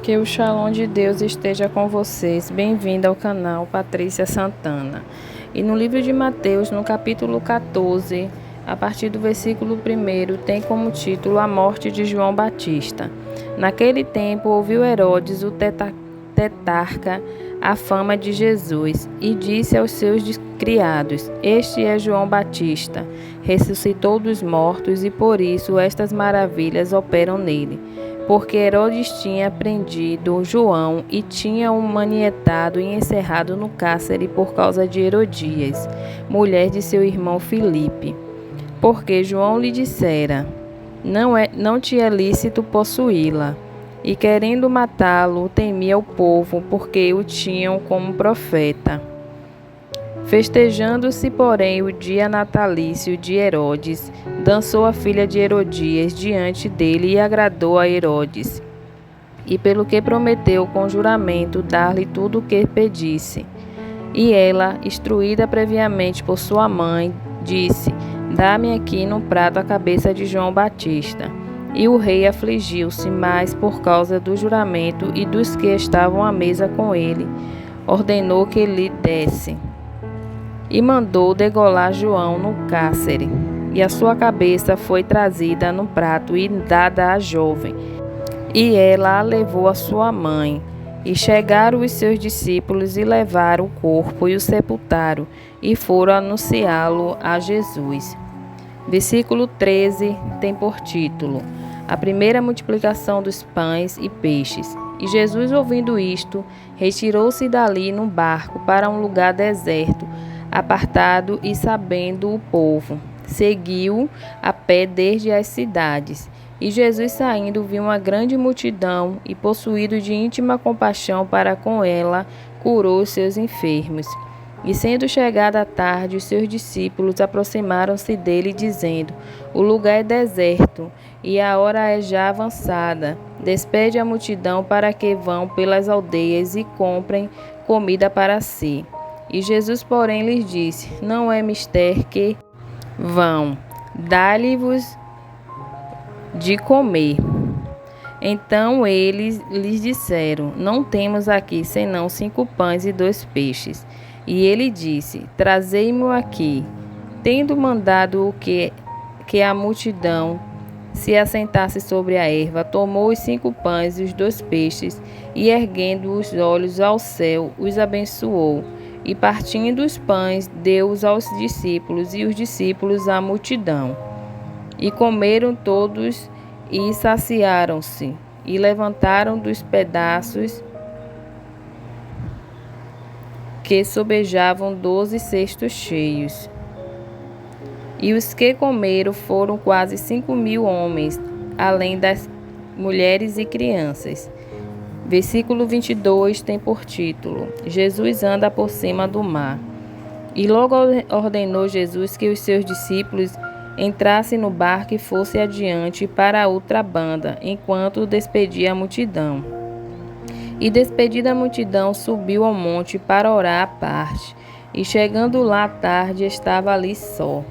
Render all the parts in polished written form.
Que o Shalom de Deus esteja com vocês. Bem-vindo ao canal Patrícia Santana. E no livro de Mateus, no capítulo 14, a partir do versículo 1, tem como título a morte de João Batista. Naquele tempo, ouviu Herodes, o tetrarca, a fama de Jesus, e disse aos seus criados: Este é João Batista, ressuscitou dos mortos, e por isso estas maravilhas operam nele. Porque Herodes tinha prendido João e tinha-o manietado e encerrado no cárcere por causa de Herodias, mulher de seu irmão Filipe. Porque João lhe dissera: não te é lícito possuí-la. E querendo matá-lo, temia o povo, porque o tinham como profeta. Festejando-se, porém, o dia natalício de Herodes, dançou a filha de Herodias diante dele e agradou a Herodes. E pelo que prometeu com juramento dar-lhe tudo o que pedisse. E ela, instruída previamente por sua mãe, disse: Dá-me aqui num prato a cabeça de João Batista. E o rei afligiu-se mais por causa do juramento e dos que estavam à mesa com ele. Ordenou que lhe desse. E mandou degolar João no cárcere, e a sua cabeça foi trazida no prato e dada à jovem, e ela a levou à sua mãe. E chegaram os seus discípulos e levaram o corpo e o sepultaram, e foram anunciá-lo a Jesus. Versículo 13 tem por título: A primeira multiplicação dos pães e peixes. E Jesus, ouvindo isto, retirou-se dali num barco para um lugar deserto, apartado, e sabendo o povo, seguiu a pé desde as cidades. E Jesus, saindo, viu uma grande multidão, e possuído de íntima compaixão para com ela, curou os seus enfermos. E sendo chegada a tarde, os seus discípulos aproximaram-se dele, dizendo: O lugar é deserto, e a hora é já avançada. Despede a multidão para que vão pelas aldeias e comprem comida para si. E Jesus, porém, lhes disse: Não é mister que vão, dá-lhe-vos de comer. Então eles lhes disseram: Não temos aqui senão 5 pães e 2 peixes. E ele disse: Trazei-mo aqui. Tendo mandado que a multidão se assentasse sobre a erva, tomou os 5 pães e os 2 peixes, e erguendo os olhos ao céu, os abençoou. E partindo os pães, deu-os aos discípulos, e os discípulos à multidão. E comeram todos e saciaram-se, e levantaram dos pedaços que sobejavam 12 cestos cheios. E os que comeram foram quase 5.000 homens, além das mulheres e crianças. Versículo 22 tem por título: Jesus anda por cima do mar. E logo ordenou Jesus que os seus discípulos entrassem no barco e fossem adiante para a outra banda, enquanto despedia a multidão. E despedida a multidão, subiu ao monte para orar à parte. E chegando lá à tarde, estava ali só.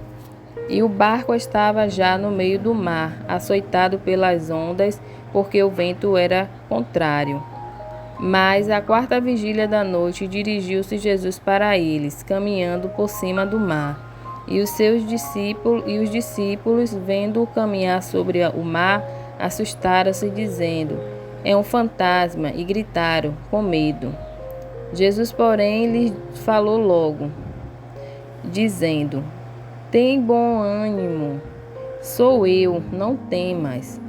E o barco estava já no meio do mar, açoitado pelas ondas, porque o vento era contrário. Mas à 4ª vigília da noite dirigiu-se Jesus para eles, caminhando por cima do mar. E os discípulos, vendo-o caminhar sobre o mar, assustaram-se, dizendo: É um fantasma, e gritaram com medo. Jesus, porém, lhes falou logo, dizendo: Tem bom ânimo, sou eu, não temas.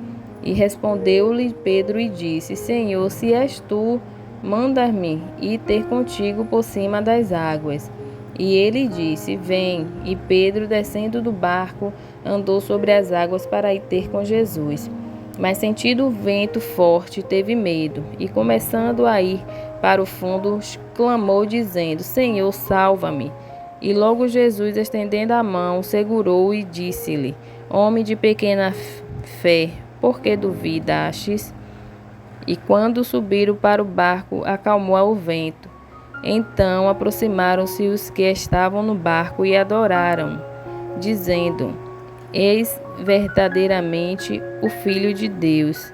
E respondeu-lhe Pedro e disse: Senhor, se és tu, manda-me ir ter contigo por cima das águas. E ele disse: Vem. E Pedro, descendo do barco, andou sobre as águas para ir ter com Jesus. Mas sentindo o vento forte, teve medo, e começando a ir para o fundo, clamou, dizendo: Senhor, salva-me. E logo Jesus, estendendo a mão, segurou-o e disse-lhe: Homem de pequena fé, por que duvidastes? E quando subiram para o barco, acalmou o vento. Então aproximaram-se os que estavam no barco e adoraram, dizendo: Eis verdadeiramente o Filho de Deus.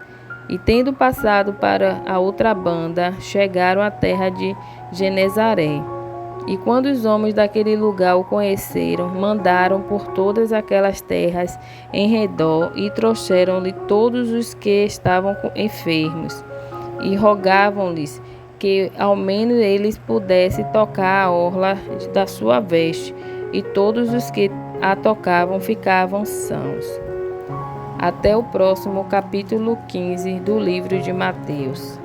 E tendo passado para a outra banda, chegaram à terra de Genezaré. E quando os homens daquele lugar o conheceram, mandaram por todas aquelas terras em redor e trouxeram-lhe todos os que estavam enfermos e rogavam-lhes que ao menos eles pudessem tocar a orla da sua veste, e todos os que a tocavam ficavam sãos. Até o próximo capítulo 15 do livro de Mateus.